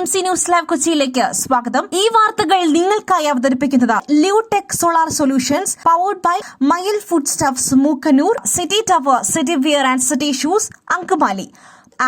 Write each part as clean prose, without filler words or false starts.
MC news live കൊച്ചിയിലേക്ക് സ്വാഗതം. ഈ വാർത്തകൾ നിങ്ങൾക്കായി അവതരിപ്പിക്കുന്നത് Leotech solar solutions, powered by Mayil food stuffs, Mookkannoor, City Tower, City Wear and City Shoes, Angamaly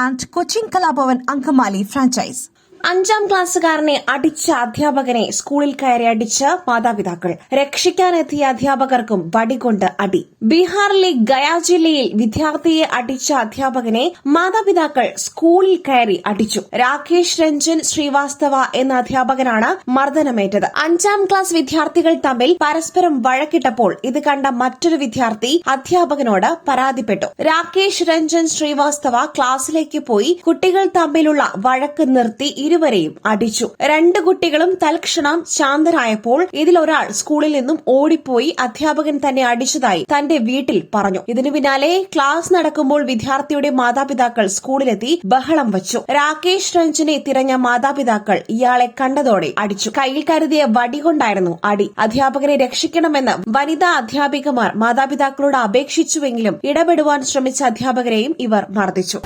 and Cochin Kalabhavan Angamaly franchise. 5ാം ക്ലാസ്സുകാരനെ അടിച്ച അധ്യാപകനെ സ്കൂളിൽ കയറി അടിച്ച മാതാപിതാക്കൾ. രക്ഷിക്കാനെത്തിയ അധ്യാപകർക്കും വടികൊണ്ട് അടി. ബീഹാറിലെ ഗയ ജില്ലയിൽ വിദ്യാർത്ഥിയെ അടിച്ച അധ്യാപകനെ മാതാപിതാക്കൾ സ്കൂളിൽ കയറി അടിച്ചു. രാകേഷ് രഞ്ജൻ ശ്രീവാസ്തവ എന്ന അധ്യാപകനാണ് മർദ്ദനമേറ്റത്. 5ാം ക്ലാസ് വിദ്യാർത്ഥികൾ തമ്മിൽ പരസ്പരം വഴക്കിട്ടപ്പോൾ ഇത് കണ്ട മറ്റൊരു വിദ്യാർത്ഥി അധ്യാപകനോട് പരാതിപ്പെട്ടു. രാകേഷ് രഞ്ജൻ ശ്രീവാസ്തവ ക്ലാസ്സിലേക്ക് പോയി കുട്ടികൾ തമ്മിലുള്ള വഴക്ക് നിർത്തി ഇരുവരെയും അടിച്ചു. 2 കുട്ടികളും തൽക്ഷണം ശാന്തരായപ്പോൾ ഇതിലൊരാൾ സ്കൂളിൽ നിന്നും ഓടിപ്പോയി അധ്യാപകൻ തന്നെ അടിച്ചതായി തന്റെ വീട്ടിൽ പറഞ്ഞു. ഇതിനു പിന്നാലെ ക്ലാസ് നടക്കുമ്പോൾ വിദ്യാർത്ഥിയുടെ മാതാപിതാക്കൾ സ്കൂളിലെത്തി ബഹളം വച്ചു. രാകേഷ് രഞ്ജനെ തിരഞ്ഞ മാതാപിതാക്കൾ ഇയാളെ കണ്ടതോടെ അടിച്ചു. കയ്യിൽ കരുതിയ വടികൊണ്ടായിരുന്നു അടി. അധ്യാപകനെ രക്ഷിക്കണമെന്ന് വനിതാ അധ്യാപികമാർ മാതാപിതാക്കളോട് അപേക്ഷിച്ചുവെങ്കിലും ഇടപെടുവാൻ ശ്രമിച്ച അധ്യാപകരെയും ഇവർ മർദ്ദിച്ചു.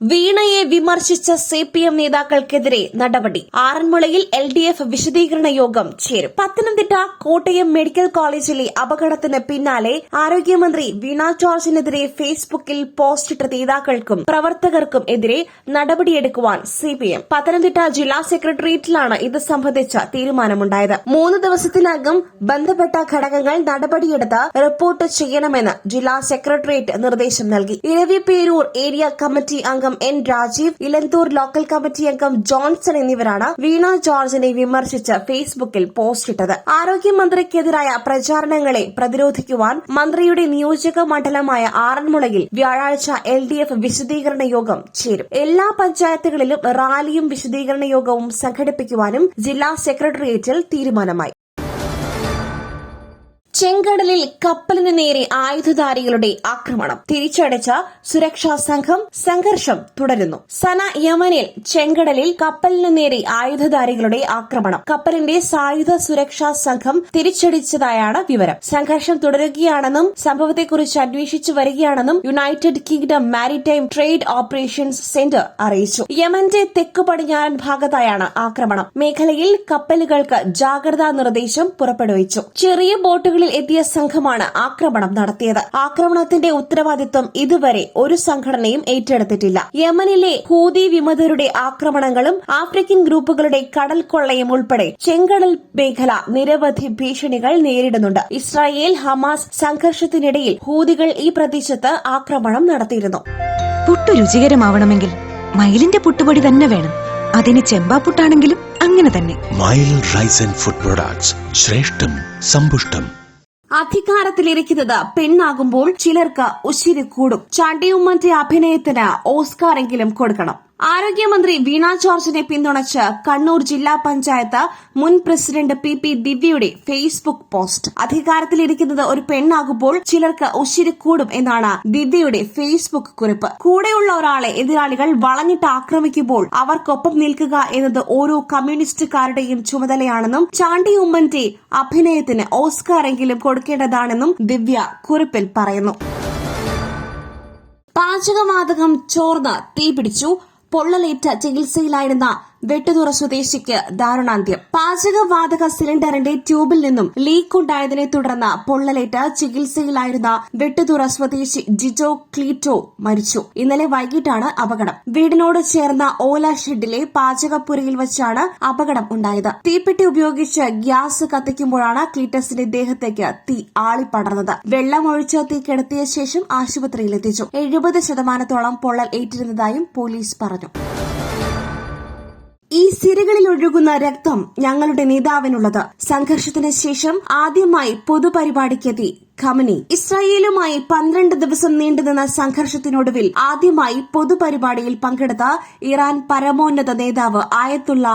വീണയെ വിമർശിച്ച CPM നേതാക്കൾക്കെതിരെ നടപടി. ആറന്മുളയിൽ LDF വിശദീകരണ യോഗം ചേരും. പത്തനംതിട്ട കോട്ടയം മെഡിക്കൽ കോളേജിലെ അപകടത്തിന് പിന്നാലെ ആരോഗ്യമന്ത്രി വീണ ജോർജിനെതിരെ ഫേസ്ബുക്കിൽ പോസ്റ്റിട്ട നേതാക്കൾക്കും പ്രവർത്തകർക്കും എതിരെ നടപടിയെടുക്കുവാൻ CPM. പത്തനംതിട്ട ജില്ലാ സെക്രട്ടേറിയറ്റിലാണ് ഇത് സംബന്ധിച്ച തീരുമാനമുണ്ടായത്. 3 ദിവസത്തിനകം ബന്ധപ്പെട്ട ഘടകങ്ങൾ നടപടിയെടുത്ത് റിപ്പോർട്ട് ചെയ്യണമെന്ന് ജില്ലാ സെക്രട്ടേറിയറ്റ് നിർദ്ദേശം നൽകി. ഇരവിപേരൂർ ഏരിയ കമ്മിറ്റി അംഗം N Rajeev, Elanthoor local committee അംഗം ജോൺസൺ എന്നിവരാണ് വീണ ജോർജിനെ വിമർശിച്ച് ഫേസ്ബുക്കിൽ പോസ്റ്റിട്ടത്. ആരോഗ്യമന്ത്രിക്കെതിരായ പ്രചാരണങ്ങളെ പ്രതിരോധിക്കുവാൻ മന്ത്രിയുടെ നിയോജക മണ്ഡലമായ ആറന്മുളയിൽ വ്യാഴാഴ്ച LDF വിശദീകരണ യോഗം ചേരും. എല്ലാ പഞ്ചായത്തുകളിലും റാലിയും വിശദീകരണ യോഗവും സംഘടിപ്പിക്കുവാനും ജില്ലാ സെക്രട്ടേറിയറ്റിൽ തീരുമാനമായി. ചെങ്കടലിൽ കപ്പലിന് നേരെ ആയുധധാരികളുടെ ആക്രമണം. തിരിച്ചടിച്ച സുരക്ഷാ സംഘം. സംഘർഷം തുടരുന്നു. സന യമനിൽ ചെങ്കടലിൽ കപ്പലിന് നേരെ ആയുധധാരികളുടെ ആക്രമണം. കപ്പലിന്റെ സായുധ സുരക്ഷാ സംഘം തിരിച്ചടിച്ചതായാണ് വിവരം. സംഘർഷം തുടരുകയാണെന്നും സംഭവത്തെക്കുറിച്ച് അന്വേഷിച്ചു വരികയാണെന്നും United kingdom maritime trade operations centre അറിയിച്ചു. യമന്റെ തെക്കു പടിഞ്ഞാറൻ ഭാഗത്തായാണ് ആക്രമണം. മേഖലയിൽ കപ്പലുകൾക്ക് ജാഗ്രതാ നിർദ്ദേശം പുറപ്പെടുവിച്ചു. ചെറിയ ബോട്ടുകളിൽ എത്തിയ സംഘമാണ് ആക്രമണം നടത്തിയത്. ആക്രമണത്തിന്റെ ഉത്തരവാദിത്വം ഇതുവരെ ഒരു സംഘടനയും ഏറ്റെടുത്തിട്ടില്ല. യമനിലെ ഹൂതി വിമതരുടെ ആക്രമണങ്ങളും ആഫ്രിക്കൻ ഗ്രൂപ്പുകളുടെ കടൽ കൊള്ളയും ഉൾപ്പെടെ ചെങ്കടൽ മേഖല നിരവധി ഭീഷണികൾ നേരിടുന്നുണ്ട്. ഇസ്രായേൽ ഹമാസ് സംഘർഷത്തിനിടയിൽ ഹൂതികൾ ഈ പ്രദേശത്ത് ആക്രമണം നടത്തിയിരുന്നു. പുട്ടു രുചികരമാവണമെങ്കിൽ മയിലിന്റെ പുട്ടുപൊടി തന്നെ വേണം. അതിന് ചെമ്പാപ്പുട്ടാണെങ്കിലും അങ്ങനെ തന്നെ. മയിൽ റൈസ് ആൻഡ് ഫുഡ് പ്രൊഡക്ട്സ്, ശ്രേഷ്ഠം സമ്പുഷ്ടം. അധികാരത്തിലിരിക്കുന്നത് പെണ്ണാകുമ്പോൾ ചിലർക്ക് ഉശിരി കൂടും. ചാണ്ടിയുമ്മന്റെ അഭിനയത്തിന് ഓസ്കാറെങ്കിലും കൊടുക്കണം. ആരോഗ്യമന്ത്രി വീണ ജോർജിനെ പിന്തുണച്ച് കണ്ണൂർ ജില്ലാ പഞ്ചായത്ത് മുൻ പ്രസിഡന്റ് PP ദിവ്യയുടെ ഫേസ്ബുക്ക് പോസ്റ്റ്. അധികാരത്തിലിരിക്കുന്നത് ഒരു പെണ്ണാകുമ്പോൾ ചിലർക്ക് ഉശിരി കൂടും എന്നാണ് ദിവ്യയുടെ ഫേസ്ബുക്ക് കുറിപ്പ്. കൂടെയുള്ള ഒരാളെ എതിരാളികൾ വളഞ്ഞിട്ട് ആക്രമിക്കുമ്പോൾ അവർക്കൊപ്പം നിൽക്കുക എന്നത് ഓരോ കമ്മ്യൂണിസ്റ്റുകാരുടെയും ചുമതലയാണെന്നും ചാണ്ടി ഉമ്മന്റെ അഭിനയത്തിന് ഓസ്കാറെങ്കിലും കൊടുക്കേണ്ടതാണെന്നും ദിവ്യ കുറിപ്പിൽ പറയുന്നു. പാചകവാതകം ചോർന്ന് തീപിടിച്ചു. പൊള്ളലേറ്റ ചികിത്സയിലായിരുന്ന വെട്ടുതുറ സ്വദേശിക്ക് ദാരുണാന്ത്യം. പാചകവാതക സിലിണ്ടറിന്റെ ട്യൂബിൽ നിന്നും ലീക്കുണ്ടായതിനെ തുടർന്ന് പൊള്ളലേറ്റ് ചികിത്സയിലായിരുന്ന വെട്ടുതുറ സ്വദേശി ജിജോ ക്ലീറ്റോ മരിച്ചു. ഇന്നലെ വൈകിട്ടാണ് അപകടം. വീടിനോട് ചേർന്ന ഓല ഷെഡിലെ പാചകപ്പുരയിൽ വെച്ചാണ് അപകടം ഉണ്ടായത്. തീപ്പെട്ടി ഉപയോഗിച്ച് ഗ്യാസ് കത്തിക്കുമ്പോഴാണ് ക്ലീറ്റസിന്റെ ദേഹത്തേക്ക് തീ ആളിപ്പടർന്നത്. വെള്ളമൊഴിച്ച് തീ കെടുത്തിയ ശേഷം ആശുപത്രിയിലെത്തിച്ചു. 70% പൊള്ളൽ ഏറ്റിരുന്നതായും പോലീസ് പറഞ്ഞു. ഈ സിരകളിൽ ഒഴുകുന്ന രക്തം ഞങ്ങളുടെ നേതാവിനുള്ളത്. സംഘർഷത്തിന് ശേഷം ആദ്യമായി പൊതുപരിപാടിക്കെത്തി ഖമനി. ഇസ്രായേലുമായി 12 ദിവസം നീണ്ടുനിന്ന സംഘർഷത്തിനൊടുവിൽ ആദ്യമായി പൊതുപരിപാടിയിൽ പങ്കെടുത്ത ഇറാൻ പരമോന്നത നേതാവ് ആയത്തുള്ള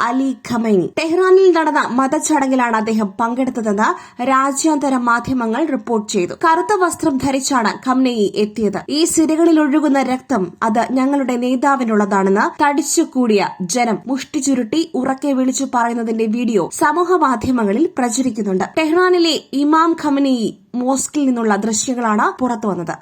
അലി ഖമൈനി. ടെഹ്റാനിൽ നടന്ന മതചടങ്ങിലാണ് അദ്ദേഹം പങ്കെടുത്തതെന്ന് രാജ്യാന്തര മാധ്യമങ്ങൾ റിപ്പോർട്ട് ചെയ്തു. കറുത്ത വസ്ത്രം ധരിച്ചാണ് ഖമൈനി എത്തിയത്. ഈ സിരകളിൽ ഒഴുകുന്ന രക്തം അത് ഞങ്ങളുടെ നേതാവിനുള്ളതാണെന്ന് തടിച്ചുകൂടിയ ജനം മുഷ്ടി ചുരുട്ടി ഉറക്കെ വിളിച്ചു പറയുന്നതിന്റെ വീഡിയോ സമൂഹ മാധ്യമങ്ങളിൽ പ്രചരിക്കുന്നുണ്ട്. ടെഹ്റാനിലെ ഇമാം ഖമൈനി മോസ്കിൽ നിന്നുള്ള ദൃശ്യങ്ങളാണ് പുറത്തുവന്നത്.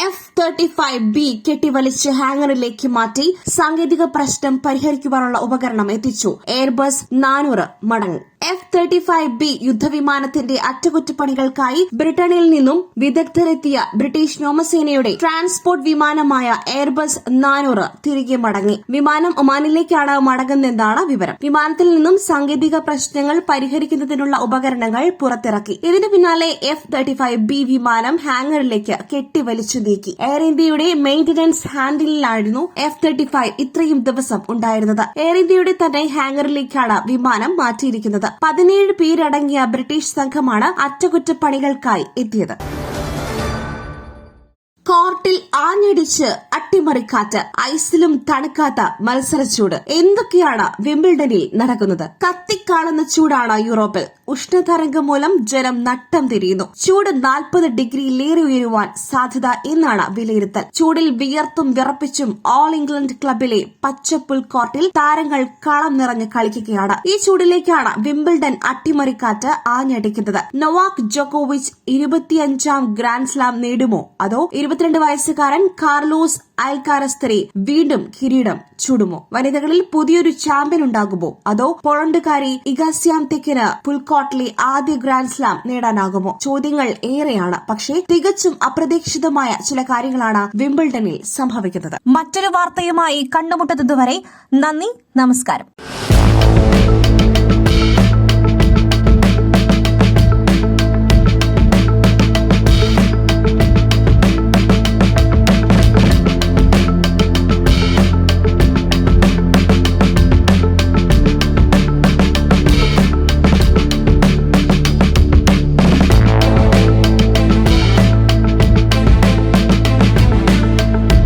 F-35 F-35B കെട്ടിവലിച്ച് ഹാങ്ങറിലേക്ക് മാറ്റി. സാങ്കേതിക പ്രശ്നം പരിഹരിക്കുവാനുള്ള ഉപകരണം എത്തിച്ചു. എയർബസ് 400 മടങ്ങി. F-35B യുദ്ധവിമാനത്തിന്റെ അറ്റകുറ്റപ്പണികൾക്കായി ബ്രിട്ടനിൽ നിന്നും വിദഗ്ധരെത്തിയ ബ്രിട്ടീഷ് വ്യോമസേനയുടെ ട്രാൻസ്പോർട്ട് വിമാനമായ എയർബസ് 400 തിരികെ മടങ്ങി. വിമാനം ഒമാനിലേക്കാണ് മടങ്ങുന്നതെന്നാണ് വിവരം. വിമാനത്തിൽ നിന്നും സാങ്കേതിക പ്രശ്നങ്ങൾ പരിഹരിക്കുന്നതിനുള്ള ഉപകരണങ്ങൾ പുറത്തിറക്കി. ഇതിന് പിന്നാലെ F-35B വിമാനം ഹാങ്ങറിലേക്ക് കെട്ടിവലിച്ചു നീക്കി. എയർ ഇന്ത്യയുടെ മെയിന്റനൻസ് ഹാൻഡിലിലായിരുന്നു F-35 ഇത്രയും ദിവസം ഉണ്ടായിരുന്നത്. എയർ ഇന്ത്യയുടെ തന്നെ ഹാങ്ങറിലേക്കാണ് വിമാനം മാറ്റിയിരിക്കുന്നത്. 17 പേരടങ്ങിയ ബ്രിട്ടീഷ് സംഘമാണ് അറ്റകുറ്റപ്പണികൾക്കായി എത്തിയത്. കോർട്ടിൽ ആഞ്ഞടിച്ച് അട്ടിമറിക്കാറ്റ്, ഐസിലും തണുക്കാത്ത മത്സരച്ചൂട്. എന്തൊക്കെയാണ് വിംബിൾഡണിൽ നടക്കുന്നത്? കത്തിക്കാളുന്ന ചൂടാണ് യൂറോപ്പിൽ. ഉഷ്ണതരംഗം മൂലം ജനം നട്ടം തിരിയുന്നു. ചൂട് 40 ഡിഗ്രിയിലേറെ ഉയരുവാൻ സാധ്യത എന്നാണ് വിലയിരുത്തൽ. ചൂടിൽ വിയർത്തും വിറപ്പിച്ചും ഓൾ ഇംഗ്ലണ്ട് ക്ലബിലെ പച്ചപ്പുൽ കോർട്ടിൽ താരങ്ങൾ കളം നിറഞ്ഞ് കളിക്കുകയാണ്. ഈ ചൂടിലേക്കാണ് വിംബിൾഡൺ അട്ടിമറിക്കാറ്റ് ആഞ്ഞടിക്കുന്നത്. നൊവാക് ജോക്കോവിച്ച് 25ാം ഗ്രാൻഡ് സ്ലാം നേടുമോ? അതോ 22 വയസ്സുകാരൻ കാർലോസ് അൽക്കാരസ് വീണ്ടും കിരീടം ചൂടുമോ? വനിതകളിൽ പുതിയൊരു ചാമ്പ്യൻ ഉണ്ടാകുമോ? അതോ പോളണ്ടുകാരി ഇഗ സ്വിയാതെക്കിന് പുൽക്കോട്ടിലെ ആദ്യ ഗ്രാൻഡ് സ്ലാം നേടാനാകുമോ? ചോദ്യങ്ങൾ ഏറെയാണ്. പക്ഷേ തികച്ചും അപ്രതീക്ഷിതമായ ചില കാര്യങ്ങളാണ് വിംബിൾഡണിൽ സംഭവിക്കുന്നത്. മറ്റൊരു വാർത്തയുമായി കണ്ടുമുട്ടുന്നതുവരെ നന്ദി, നമസ്കാരം.